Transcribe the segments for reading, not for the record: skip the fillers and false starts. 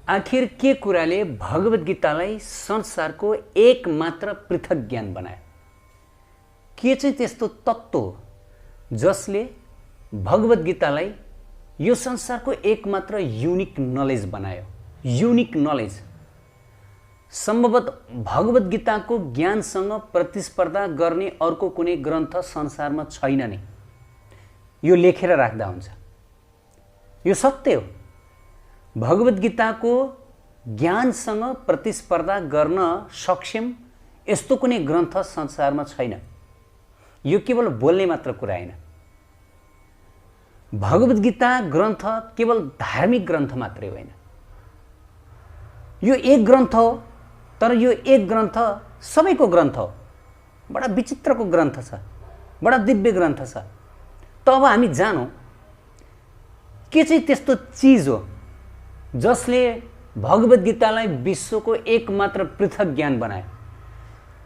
आखिर के कुराले भगवत गीतालाई संसारको एक मात्र पृथक ज्ञान बनायो? के चाहिँ त्यस्तो तत्त्व हो जसले भगवत गीतालाई यो संसारको एक मात्र युनिक नलेज बनायो? युनिक नलेज सम्भवतः भगवत गीताको ज्ञानसँग प्रतिस्पर्धा गर्ने अर्को कुनै ग्रन्थ संसारमा छैन नै। यो लेखेर राख्दा हुन्छ, यो सत्य हो। भगवत गीताको ज्ञानसँग प्रतिस्पर्धा गर्न सक्षम यस्तो कुनै ग्रन्थ संसारमा छैन। यो केवल बोल्ने मात्र कुरा हैन। भगवत गीता ग्रन्थ केवल धार्मिक ग्रन्थ मात्रै होइन। यो एक ग्रन्थ हो, तर यो एक ग्रन्थ सबैको ग्रन्थ हो। बडा विचित्रको ग्रन्थ छ, बडा दिव्य ग्रन्थ छ। त अब हामी जानौँ के चाहिँ त्यस्तो चिज हो जसले भगवत गीतालाई विश्वको एक मात्र पृथक ज्ञान बनायो।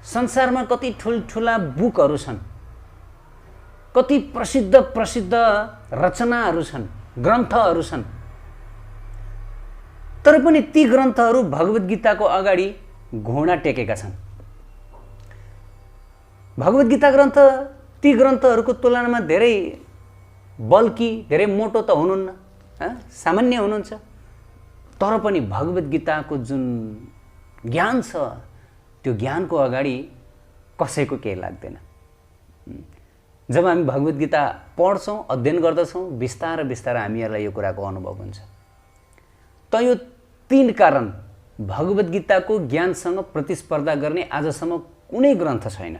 संसारमा कति ठुल्ठुला बुकहरू छन्, कति प्रसिद्ध प्रसिद्ध रचनाहरू छन्, ग्रन्थहरू छन्, तर पनि ती ग्रन्थहरू भगवत गीताको अगाडि घोडा टेकेका छन्। भगवत गीता ग्रन्थ ती ग्रन्थहरूको तुलनामा धेरै बल्की, धेरै मोटो त हुनुहुन्न, सामान्य हुनुहुन्छ, तर पनि भगवत गीताको जुन ज्ञान छ त्यो ज्ञानको अगाडि कसैको केही लाग्दैन। जब हामी भगवत गीता पढ्छौँ, अध्ययन गर्दछौँ, बिस्तारै बिस्तारै हामीहरूलाई यो कुराको अनुभव हुन्छ। त यो तीन कारण भगवत गीताको ज्ञानसँग प्रतिस्पर्धा गर्ने आजसम्म कुनै ग्रन्थ छैन।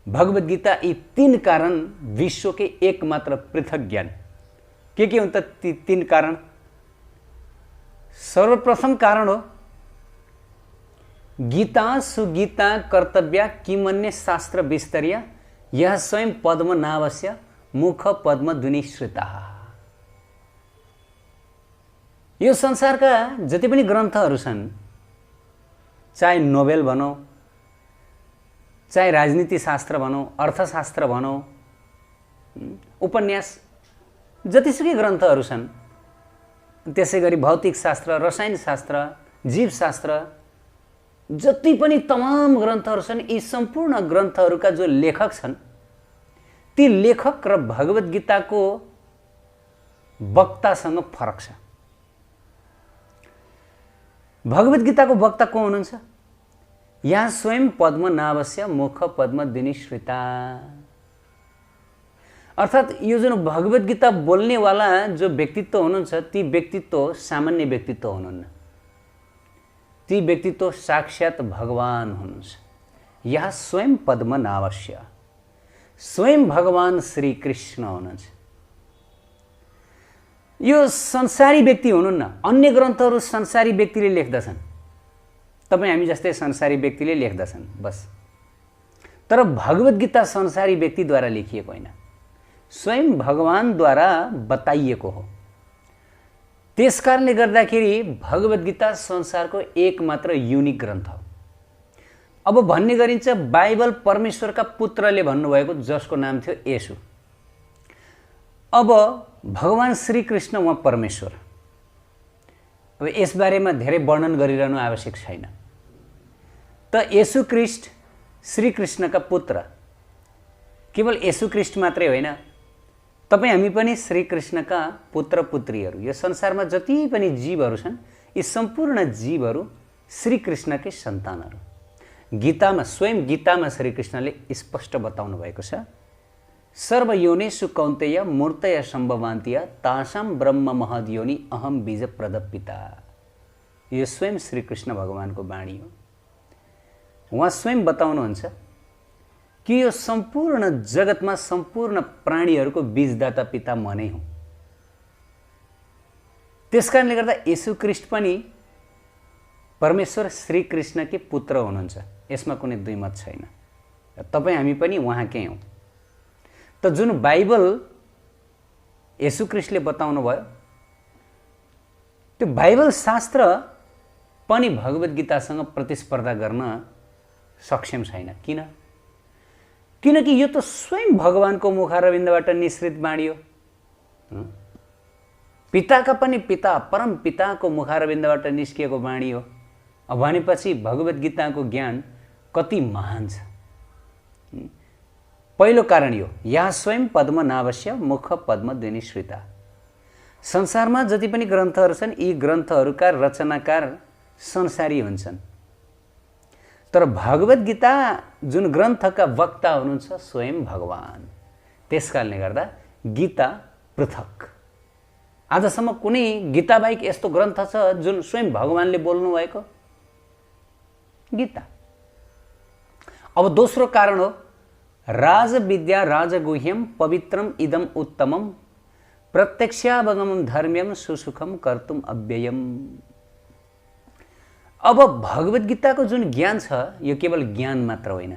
भगवत गीता यी तीन कारण विश्वकै एकमात्र पृथक ज्ञान। के हुन् त ती तीन कारण? सर्वप्रथम कारण हो गीता सुगीता कर्तव्या किमन्य शास्त्र विस्तर्य यह स्वयं पद्म नावस्य मुख पद्म दुनिश्रिता। यो संसारका जति पनि ग्रन्थहरू छन्, चाहे नोबेल भनौँ, चाहे राजनीति शास्त्र भनौँ, अर्थशास्त्र भनौँ, उपन्यास, जतिसुकै ग्रन्थहरू छन्, त्यसै गरी भौतिक शास्त्र, रसायन शास्त्र, जीवशास्त्र, जति पनि तमाम ग्रन्थहरू छन्, यी सम्पूर्ण ग्रन्थहरूका जो लेखक छन्, ती लेखक र भगवत गीताको वक्तासँग फरक छ। भगवत गीताको वक्ता को हुनुहुन्छ? यहाँ स्वयं पद्म नावस्य मुख पद्म दिनिश्रिता। अर्थात् यो जुन भगवत गीता बोल्नेवाला जो व्यक्तित्व हुनुहुन्छ, ती व्यक्तित्व सामान्य व्यक्तित्व हुनुहुन्न, ती व्यक्तित्व साक्षात भगवान हुनुहुन्छ। यहाँ स्वयं पद्म नावस्य, स्वयं भगवान श्री कृष्ण हुनुहुन्छ। यो संसारी व्यक्ति हुनुहुन्न। अन्य ग्रन्थहरू संसारी व्यक्तिले लेख्दछन्, तपाईँ हामी जस्तै संसारी व्यक्तिले लेख्दछन् बस। तर भगवत गीता संसारी व्यक्तिद्वारा लेखिएको होइन, स्वयं भगवानद्वारा बताइएको हो। त्यसकारणले गर्दाखेरि भगवत गीता संसारको एकमात्र युनिक ग्रन्थ हो। अब भन्ने गरिन्छ बाइबल परमेश्वरका पुत्रले भन्नुभएको, जसको नाम थियो येशू। अब भगवान श्री कृष्ण उहाँ परमेश्वर। अब यसबारेमा धेरै वर्णन गरिरहनु आवश्यक छैन। त येशू ख्रीष्ट श्री कृष्णका पुत्र, केवल येशू ख्रीष्ट मात्रै होइन, तपाईँ हामी पनि श्री कृष्णका पुत्र पुत्रीहरू। यो संसारमा जति पनि जीवहरू छन्, यी सम्पूर्ण जीवहरू श्री कृष्णकै सन्तानहरू। गीतामा, स्वयं गीतामा श्री कृष्णले स्पष्ट बताउनु भएको छ, सर्वयोनिषु कौन्तेय मूर्तय सम्भवान्तिय तासाम ब्रह्म महद्योनि अहम बीज प्रदपिता। यो स्वयं श्री कृष्ण भगवानको वाणी हो। उहाँ स्वयं बताउनुहुन्छ कि यो सम्पूर्ण जगतमा सम्पूर्ण प्राणीहरूको बीजदाता पिता म नै हुँ। त्यसकारणले गर्दा येशू ख्रीष्ट पनि परमेश्वर श्री कृष्णकै पुत्र हुनुहुन्छ, यसमा कुनै दुई मत छैन। तपाईँ हामी पनि उहाँकै हौँ। त जुन बाइबल येशू ख्रीष्टले बताउनु भयो, त्यो बाइबल शास्त्र पनि भगवत गीतासँग प्रतिस्पर्धा गर्न सक्षम छैन। किन? किनकि यो त स्वयं भगवानको मुखारविन्दबाट निश्रित वाणी हो। पिताका पनि पिता परम पिताको मुखारविन्दबाट निस्किएको वाणी हो। भनेपछि भगवत गीताको ज्ञान कति महान छ। पहिलो कारण यो, या स्वयं पद्म नावस्य मुख पद्म द्विनिश्रिता। संसारमा जति पनि ग्रन्थहरू छन् यी ग्रन्थहरूका रचनाकार संसारी हुन्छन्, तर भगवत गीता जुन ग्रन्थका वक्ता हुनुहुन्छ स्वयं भगवान। त्यसकारणले गर्दा गीता पृथक। आजसम्म कुनै गीता बाहेक यस्तो ग्रन्थ छ जुन स्वयं भगवानले बोल्नु भएको? गीता। अब दोस्रो कारण हो, राजविद्या राजगुह्यम पवित्रम इदम उत्तमम प्रत्यक्षावगमम धर्म्यम सुसुखम कर्तुम अव्ययम। अब भगवत गीताको जुन ज्ञान छ यो केवल ज्ञान मात्र होइन।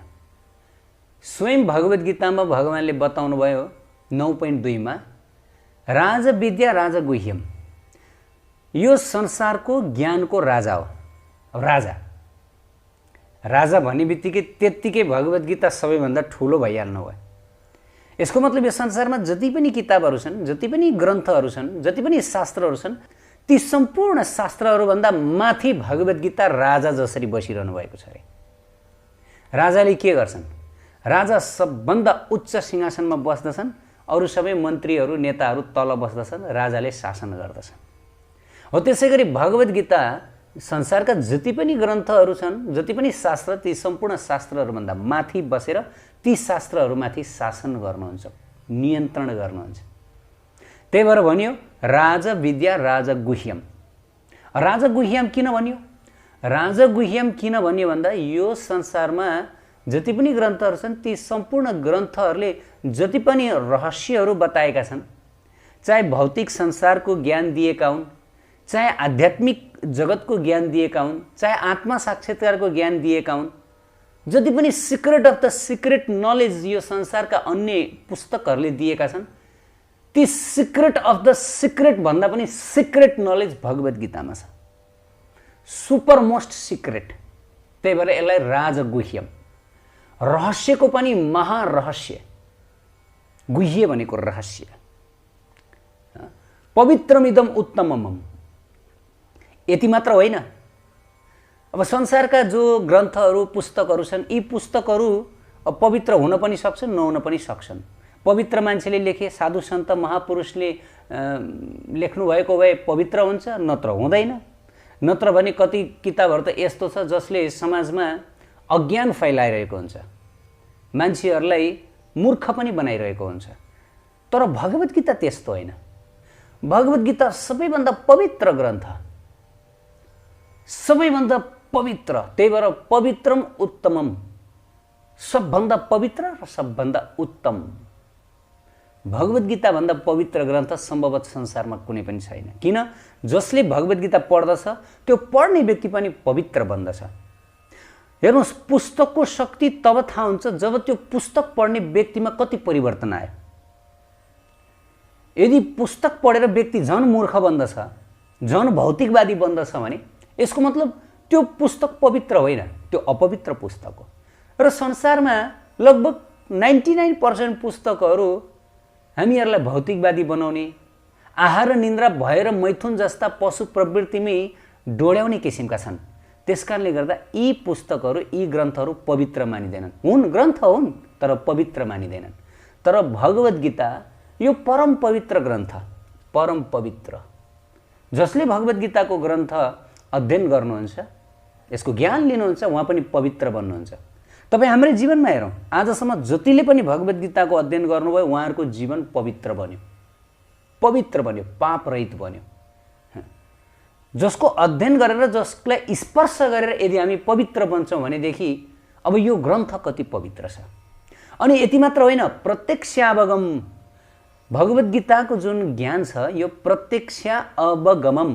स्वयं भगवत गीतामा भगवानले बताउनु भयो 9.2 मा, राजविद्या राजगुह्यम, यो संसारको ज्ञानको राजा हो। राजा राजा भन्ने बित्तिकै त्यत्तिकै भगवत गीता सबैभन्दा ठुलो भइहाल्नु भयो। यसको मतलब यो संसारमा जति पनि किताबहरू छन्, जति पनि ग्रन्थहरू छन्, जति पनि शास्त्रहरू छन्, ती सम्पूर्ण शास्त्रहरूभन्दा माथि भगवत गीता राजा जसरी बसिरहनु भएको छ अरे। राजाले के गर्छन्? राजा सबभन्दा उच्च सिंहासनमा बस्दछन्, अरू सबै मन्त्रीहरू नेताहरू तल बस्दछन्, राजाले शासन गर्दछन्। हो त्यसै गरी भगवत गीता संसारका जति पनि ग्रन्थहरू छन्, जति पनि शास्त्र, ती सम्पूर्ण शास्त्रहरूभन्दा माथि बसेर ती शास्त्रहरूमाथि शासन गर्नुहुन्छ, नियन्त्रण गर्नुहुन्छ। त्यही भएर भनियो राजविद्या राजगुह्यम। राजगुह्यम किन भनियो? राजगुह्यम किन भनियो भन्दा यो संसारमा जति पनि ग्रन्थहरू छन् ती सम्पूर्ण ग्रन्थहरूले जति पनि रहस्यहरू बताएका छन्, चाहे भौतिक संसारको ज्ञान दिएका हुन्, चाहे आध्यात्मिक जगतको ज्ञान दिएका हुन्, चाहे आत्मा साक्षात्कारको ज्ञान दिएका हुन्, जति पनि secret of the secret knowledge यो संसारका अन्य पुस्तकहरूले दिएका छन्, ती सिक्रेट अफ द सिक्रेट भन्दा पनि सिक्रेट नलेज भगवत गीतामा छ। Super most secret. त्यही भएर यसलाई राजगुह्यम, रहस्यको पनि महारहस्य। गुह्य भनेको रहस्य। पवित्रमिदम उत्तमम। यति मात्र होइन, अब संसारका जो ग्रन्थहरू पुस्तकहरू छन् यी पुस्तकहरू पवित्र हुन पनि सक्छन्, नहुन पनि सक्छन्। पवित्र मान्छेले लेखे, साधु सन्त महापुरुषले लेख्नु भएको भए पवित्र हुन्छ, नत्र हुँदैन। नत्र भने कति किताबहरू त यस्तो छ जसले समाजमा अज्ञान फैलाइरहेको हुन्छ, मान्छेहरूलाई मूर्ख पनि बनाइरहेको हुन्छ। तर भगवत गीता त्यस्तो होइन। भगवत गीता सबैभन्दा पवित्र ग्रन्थ, सबैभन्दा पवित्र। त्यही भएर पवित्रम उत्तमम, सबभन्दा पवित्र र सबभन्दा उत्तम। भगवत गीता भन्दा पवित्र ग्रन्थ सम्भवतः संसारमा कुनै पनि छैन। किन? जसले भगवत गीता पढ्दछ त्यो पढ्ने व्यक्ति पनि पवित्र बन्दछ। हेर्नुहोस्, पुस्तकको शक्ति तब थाहा हुन्छ जब त्यो पुस्तक पढ्ने व्यक्तिमा कति परिवर्तन आयो। यदि पुस्तक पढेर व्यक्ति झन् मूर्ख बन्दछ, झन् भौतिकवादी बन्दछ भने यसको मतलब त्यो पुस्तक पवित्र होइन, त्यो अपवित्र पुस्तक हो। र संसारमा लगभग 99% पुस्तकहरू हामीहरूलाई भौतिकवादी बनाउने, आहार र निन्द्रा भएर मैथुन जस्ता पशु प्रवृत्तिमै डोड्याउने किसिमका छन्। त्यसकारणले गर्दा यी पुस्तकहरू, यी ग्रन्थहरू पवित्र मानिँदैनन्। हुन्, ग्रन्थ हुन्, तर पवित्र मानिँदैनन्। तर भगवत गीता यो परम पवित्र ग्रन्थ, परम पवित्र। जसले भगवत गीताको ग्रन्थ अध्ययन गर्नुहुन्छ, यसको ज्ञान लिनुहुन्छ, उहाँ पनि पवित्र बन्नुहुन्छ। तपाईँ हाम्रै जीवनमा हेरौँ, आजसम्म जतिले पनि भगवत गीताको अध्ययन गर्नुभयो उहाँहरूको जीवन पवित्र बन्यो, पवित्र बन्यो, पाप रहित बन्यो। जसको अध्ययन गरेर, जसलाई स्पर्श गरेर यदि हामी पवित्र बन्छौँ भनेदेखि अब यो ग्रन्थ कति पवित्र छ। अनि यति मात्र होइन, प्रत्यक्षावगम। भगवत गीताको जुन ज्ञान छ यो प्रत्यक्षावगमम,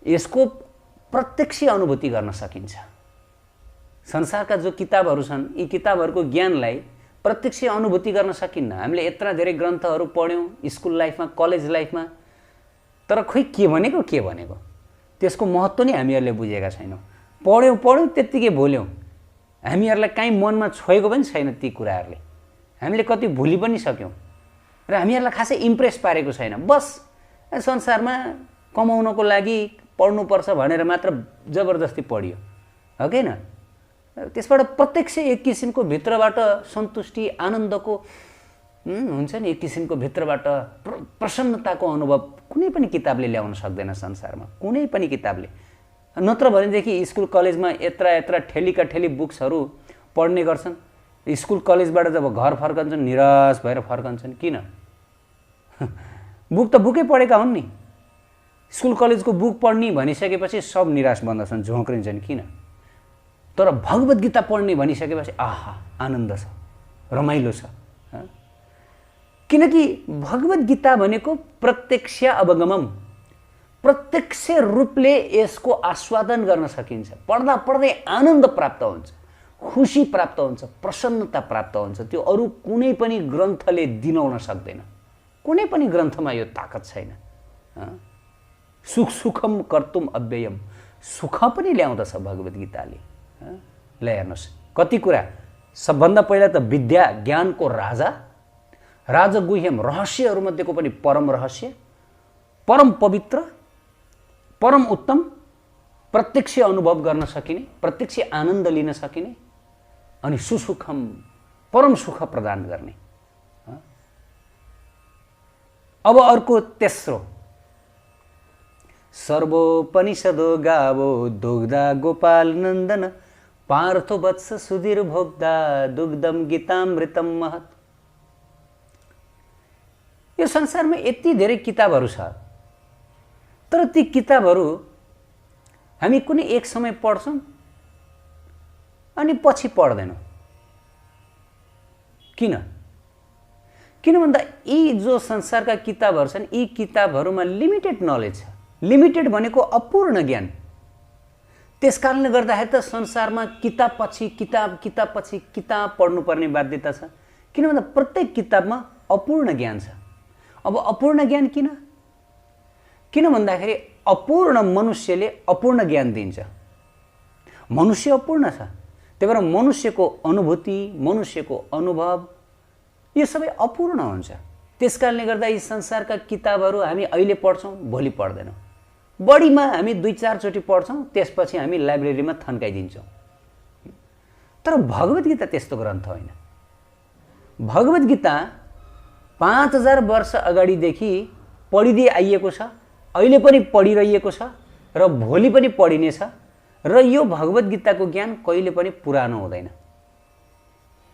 यसको प्रत्यक्ष अनुभूति गर्न सकिन्छ। संसारका जो किताबहरू छन् यी किताबहरूको ज्ञानलाई प्रत्यक्ष अनुभूति गर्न सकिन्न। हामीले यत्रा धेरै ग्रन्थहरू पढ्यौँ स्कुल लाइफमा, कलेज लाइफमा, तर खोइ के भनेको त्यसको महत्त्व नै हामीहरूले बुझेका छैनौँ। पढ्यौँ त्यत्तिकै भुल्यौँ। हामीहरूलाई काहीँ मनमा छोएको पनि छैन ती कुराहरूले। हामीले कति भुलि पनि सक्यौँ। र हामीहरूलाई खासै इम्प्रेस पारेको छैन। बस संसारमा कमाउनको लागि पढ्नुपर्छ भनेर मात्र जबरजस्ती पढियो, हो कि न? त्यसबाट प्रत्यक्ष एक किसिमको भित्रबाट सन्तुष्टि, आनन्दको हुन्छ नि, एक किसिमको भित्रबाट प्रसन्नताको अनुभव कुनै पनि किताबले ल्याउन सक्दैन संसारमा, कुनै पनि किताबले। नत्र भनेदेखि स्कुल कलेजमा यत्रा ठेलीका ठेली बुक्सहरू पढ्ने गर्छन्, स्कुल कलेजबाट जब घर फर्कन्छन् निराश भएर फर्कन्छन्। किन? बुक त बुकै पढेका हुन् नि। स्कुल कलेजको बुक पढ्ने भनिसकेपछि सब निराश बन्दछन्, झोक्रिन्छन्। किन? तर भगवत गीता पढ्ने भनिसकेपछि आहा आनन्द छ, रमाइलो छ। किनकि भगवत गीता भनेको प्रत्यक्ष अवगमम, प्रत्यक्ष रूपले यसको आस्वादन गर्न सकिन्छ। पढ्दा पढ्दै आनन्द प्राप्त हुन्छ, खुसी प्राप्त हुन्छ, प्रसन्नता प्राप्त हुन्छ। त्यो अरू कुनै पनि ग्रन्थले दिलाउन सक्दैन। कुनै पनि ग्रन्थमा यो ताकत छैन। सुख सुखम कर्तुम अव्ययम, सुख पनि ल्याउँदछ भगवत गीताले। ल हेर्नुहोस् कति कुरा। सबभन्दा पहिला त विद्या ज्ञानको राजा, राजगुह्यम रहस्यहरूमध्येको पनि परम रहस्य, परम पवित्र, परम उत्तम, प्रत्यक्ष अनुभव गर्न सकिने, प्रत्यक्ष आनन्द लिन सकिने, अनि सुसुखम परम सुख प्रदान गर्ने। अब अर्को तेस्रो, सर्वोपनिषदो गावो दुग्धा गोपाल नन्दन पार्थो वत्स सुधीर भोक्ता दुग्धम गीतामृतम महत्। यो संसारमा यति धेरै किताबहरू छ, तर ती किताबहरू हामी कुनै एक समय पढ्छौँ अनि पछि पढ्दैनौँ। किन? किन भन्दा यी जो संसारका किताबहरू छन्, यी किताबहरूमा लिमिटेड नलेज छ। लिमिटेड भनेको अपूर्ण ज्ञान। त्यस कारणले गर्दाखेरि त संसारमा किताबपछि किताब पढ्नुपर्ने बाध्यता छ। किन भन्दा प्रत्येक किताबमा अपूर्ण ज्ञान छ। अब अपूर्ण ज्ञान किन? किन भन्दाखेरि अपूर्ण मनुष्यले अपूर्ण ज्ञान दिन्छ। मनुष्य अपूर्ण छ, त्यही भएर मनुष्यको अनुभूति, मनुष्यको अनुभव यो सबै अपूर्ण हुन्छ। त्यस कारणले गर्दा यी संसारका किताबहरू हामी अहिले पढ्छौँ, भोलि पढ्दैनौँ। बढीमा हामी 2-4 चोटि पढ्छौँ, त्यसपछि हामी लाइब्रेरीमा थन्काइदिन्छौँ। तर भगवत गीता त्यस्तो ग्रन्थ होइन। भगवत गीता 5000 वर्ष अगाडिदेखि पढिँदै आइएको छ, अहिले पनि पढिरहेको छ र भोलि पनि पढिनेछ। र यो भगवत गीताको ज्ञान कहिले पनि पुरानो हुँदैन।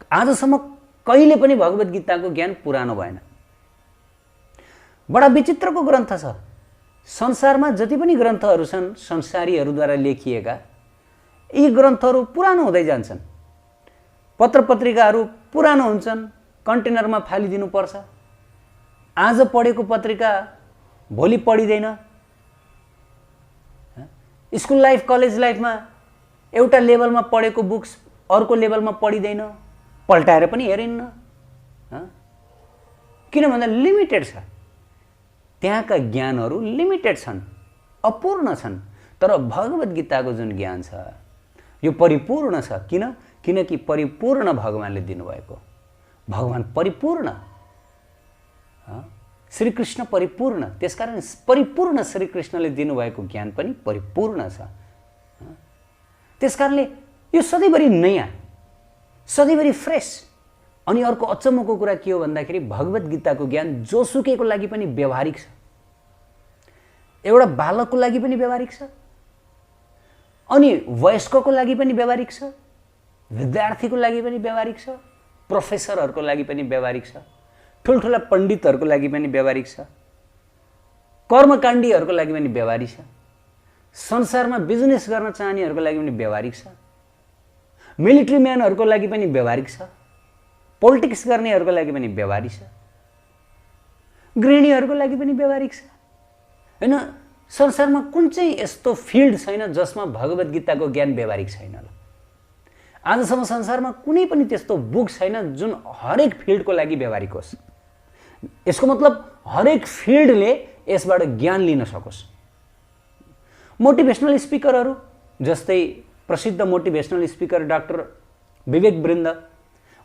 आजसम्म कहिले पनि भगवत गीताको ज्ञान पुरानो भएन। बडा विचित्रको ग्रन्थ छ। संसारमा जति पनि ग्रन्थहरू छन् संसारीहरूद्वारा लेखिएका, यी ग्रन्थहरू पुरानो हुँदै जान्छन्। पत्र पत्रिकाहरू पुरानो हुन्छन्, कन्टेनरमा फालिदिनुपर्छ। आज पढेको पत्रिका भोलि पढिँदैन। स्कुल लाइफ, कलेज लाइफमा एउटा लेभलमा पढेको बुक्स अर्को लेभलमा पढिँदैन, पल्टाएर पनि हेरिन्न। किन भन्दा लिमिटेड छ। त्यहाँका ज्ञानहरू लिमिटेड छन्, अपूर्ण छन्। तर भगवत गीताको जुन ज्ञान छ यो परिपूर्ण छ। किन? किनकि परिपूर्ण भगवानले दिनुभएको। भगवान परिपूर्ण, श्रीकृष्ण परिपूर्ण, त्यसकारण परिपूर्ण श्रीकृष्णले दिनुभएको ज्ञान पनि परिपूर्ण छ। त्यसकारणले यो सधैँभरि नयाँ, सधैँभरि फ्रेस। अनि अर्को अचम्मको कुरा के हो भन्दाखेरि भगवत गीताको ज्ञान जोसुकैको लागि पनि व्यवहारिक छ। एउटा बालकको लागि पनि व्यवहारिक छ, अनि वयस्कको लागि पनि व्यवहारिक छ, विद्यार्थीको लागि पनि व्यवहारिक छ, प्रोफेसरहरूको लागि पनि व्यवहारिक छ, ठुल्ठुला पण्डितहरूको लागि पनि व्यवहारिक छ, कर्मकाण्डीहरूको लागि पनि व्यवहारिक छ, संसारमा बिजनेस गर्न चाहनेहरूको लागि पनि व्यवहारिक छ, मिलिट्री म्यानहरूको लागि पनि व्यवहारिक छ, पोलिटिक्स गर्नेहरूको लागि पनि व्यवहारिक छ, गृहिणीहरूको लागि पनि व्यवहारिक छ। हैन, संसारमा कुन चाहिँ यस्तो फिल्ड छैन जसमा भगवत गीताको ज्ञान व्यवहारिक छैन। आजसम्म संसारमा कुनै पनि त्यस्तो बुक छैन जुन हरेक फिल्डको लागि व्यवहारिक होस्। यसको मतलब हरेक फिल्डले यसबाट ज्ञान लिन सकोस्। मोटिभेसनल स्पिकरहरू जस्तै प्रसिद्ध मोटिभेसनल स्पिकर डाक्टर विवेक वृन्द,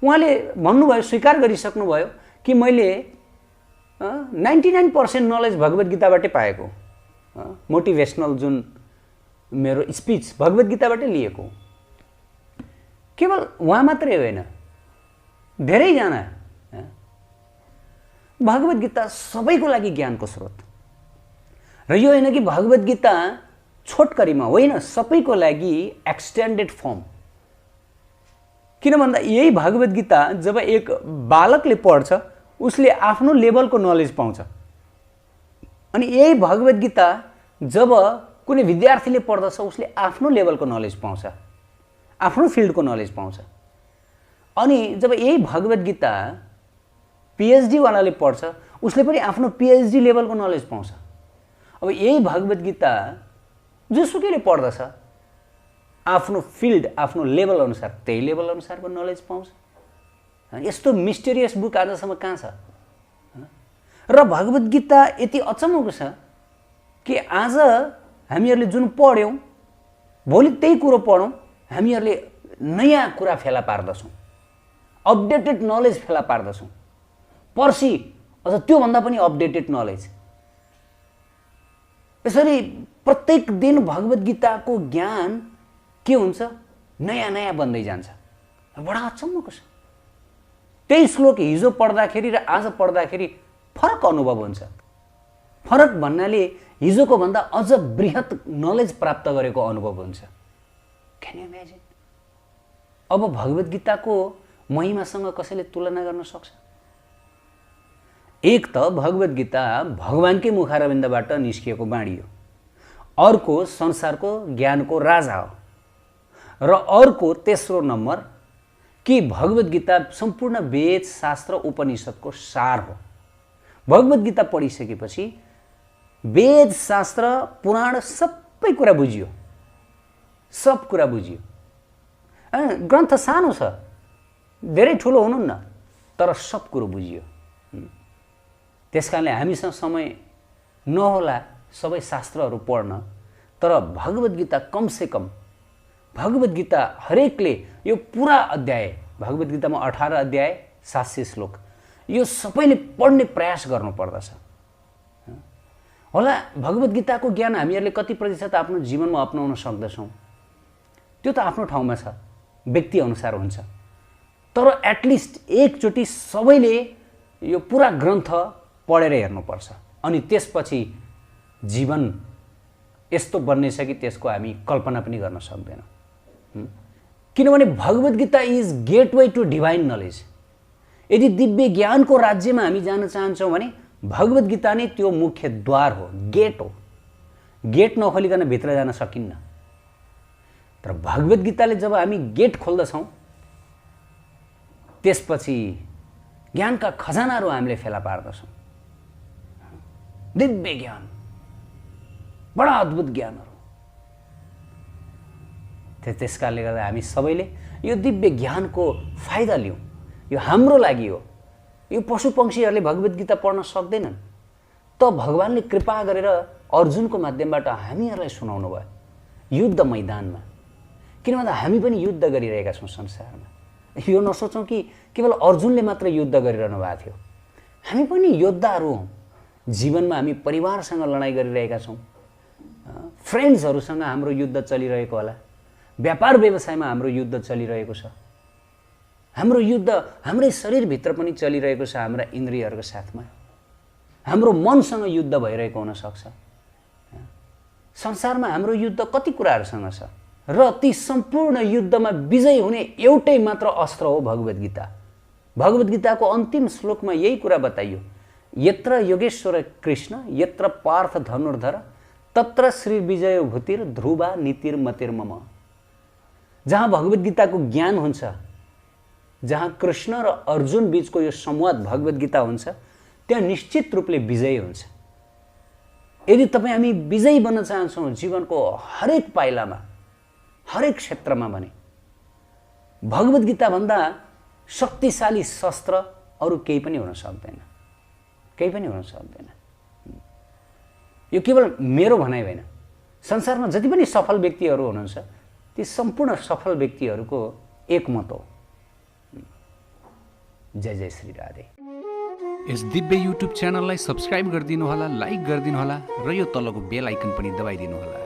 उहाँले भन्नुभयो, स्वीकार गरिसक्नुभयो कि मैले 99% नलेज भगवत गीताबाटै पाएको, मोटिभेसनल जुन मेरो स्पिच भगवत गीताबाटै लिएको। केवल उहाँ मात्रै होइन, धेरैजना। भगवत गीता सबैको लागि ज्ञानको स्रोत। र यो होइन कि भगवत गीता छोटकरीमा होइन, सबैको लागि एक्सटेन्डेड फर्म। किन भन्दा यही भगवत गीता जब एक बालकले पढ्छ उसले आफ्नो लेभलको नलेज पाउँछ, अनि यही भगवत गीता जब कुनै विद्यार्थीले पढ्दछ उसले आफ्नो लेभलको नलेज पाउँछ, आफ्नो फिल्डको नलेज पाउँछ। अनि जब यही भगवत गीता पिएचडी वालाले पढ्छ उसले पनि आफ्नो पिएचडी लेभलको नलेज पाउँछ। अब यही भगवत गीता जोसुकैले पढ्दछ आफ्नो फिल्ड, आफ्नो लेभल अनुसार त्यही लेभल अनुसारको नलेज पाउँछ। यस्तो मिस्टेरियस बुक आजसम्म कहाँ छ? र भगवत गीता यति अचम्मको छ कि आज हामीहरूले जुन पढ्यौँ भोलि त्यही कुरो पढौँ, हामीहरूले नयाँ कुरा फेला पार्दछौँ, अपडेटेड नलेज फेला पार्दछौँ। पर्सि अझ त्योभन्दा पनि अपडेटेड नलेज। यसरी प्रत्येक दिन भगवत गीताको ज्ञान के हुन्छ? नयाँ नयाँ बन्दै जान्छ। बडा अचम्मको छ। त्यही श्लोक हिजो पढ्दाखेरि र आज पढ्दाखेरि फरक अनुभव हुन्छ। फरक भन्नाले हिजोको भन्दा अझ बृहत नलेज प्राप्त गरेको अनुभव हुन्छ। Can you imagine? अब भगवत गीताको महिमासँग कसैले तुलना गर्न सक्छ? एक त भगवत गीता भगवानकै मुखारविन्दबाट निस्किएको बाणी हो, अर्को संसारको ज्ञानको राजा हो, र अर्को तेस्रो नम्बर कि भगवत गीता सम्पूर्ण वेद शास्त्र उपनिषदको सार हो। भगवत गीता पढिसकेपछि वेद शास्त्र पुराण सबै कुरा बुझियो, सब कुरा बुझियो। ग्रन्थ सानो छ, धेरै ठुलो हुनुहुन्न, तर सब कुरो बुझियो। त्यसकारणले हामीसँग समय नहोला सबै शास्त्रहरू पढ्न, तर भगवत गीता कमसे कम भगवत गीता हरेकले यो पुरा अध्याय, भगवत गीतामा 18 अध्याय 700 श्लोक, यो सबैले पढ्ने प्रयास गर्नुपर्दछ। होला भगवत गीताको ज्ञान हामीहरूले कति प्रतिशत आफ्नो जीवनमा अपनाउन सक्दछौँ त्यो त आफ्नो ठाउँमा छ, व्यक्ति अनुसार हुन्छ। तर एटलिस्ट एकचोटि सबैले यो पुरा ग्रन्थ पढेर हेर्नुपर्छ, अनि त्यसपछि जीवन यस्तो बन्नेछ कि त्यसको हामी कल्पना पनि गर्न सक्दैनौँ। किनभने Bhagavad Gita is gateway to divine knowledge. यदि दिव्य ज्ञानको राज्यमा हामी जान चाहन्छौँ भने भगवत गीता नै त्यो मुख्य द्वार हो, गेट हो। गेट नखोलिकन भित्र जान सकिन्न। तर भगवत गीताले जब हामी गेट खोल्दछौँ त्यसपछि ज्ञानका खजानाहरू हामीले फेला पार्दछौँ। दिव्य ज्ञान, बडा अद्भुत ज्ञानहरू। त्यसकारणले गर्दा हामी सबैले यो दिव्य ज्ञानको फाइदा लियौँ। यो हाम्रो लागि हो। यो पशु पक्षीहरूले भगवत गीता पढ्न सक्दैनन्, त भगवानले कृपा गरेर अर्जुनको माध्यमबाट हामीहरूलाई सुनाउनु भयो युद्ध मैदानमा। किन भन्दा हामी पनि युद्ध गरिरहेका छौँ संसारमा। यो नसोचौँ कि केवल अर्जुनले मात्र युद्ध गरिरहनु भएको थियो, हामी पनि योद्धाहरू हौँ। जीवनमा हामी परिवारसँग लडाइँ गरिरहेका छौँ, फ्रेन्ड्सहरूसँग हाम्रो युद्ध चलिरहेको होला, व्यापार व्यवसायमा हाम्रो युद्ध चलिरहेको छ, हाम्रो युद्ध हाम्रै शरीरभित्र पनि चलिरहेको छ, हाम्रा इन्द्रियहरूको साथमा हाम्रो मनसँग युद्ध भइरहेको हुनसक्छ। संसारमा हाम्रो युद्ध कति कुराहरूसँग छ, र ती सम्पूर्ण युद्धमा विजय हुने एउटै मात्र अस्त्र हो भगवत गीता। भगवत गीताको अन्तिम श्लोकमा यही कुरा बताइयो, यत्र योगेश्वर कृष्ण यत्र पार्थ धनुर्धर तत्र श्री विजय भूतिर ध्रुवा नीतिर मतिर मम। जहाँ भगवत गीताको ज्ञान हुन्छ, जहाँ कृष्ण र अर्जुन बीचको यो संवाद भगवत गीता हुन्छ, त्यहाँ निश्चित रूपले विजय हुन्छ। यदि तपाईँ हामी विजयी बन्न चाहन्छौँ जीवनको हरेक पाइलामा, हरेक क्षेत्रमा भने भगवत गीता भन्दा शक्तिशाली शस्त्र अरू केही पनि हुन सक्दैन, केही पनि हुन सक्दैन। यो केवल मेरो भनाइ होइन, संसारमा जति पनि सफल व्यक्तिहरू हुनुहुन्छ ती सम्पूर्ण सफल व्यक्तिहरूको एकमत हो। जय जय श्री राधे। यस दिव्य युट्युब च्यानललाई सब्स्क्राइब गरिदिनुहोला, लाइक गरिदिनुहोला र यो तलको बेल आइकन पनि दबाइदिनुहोला।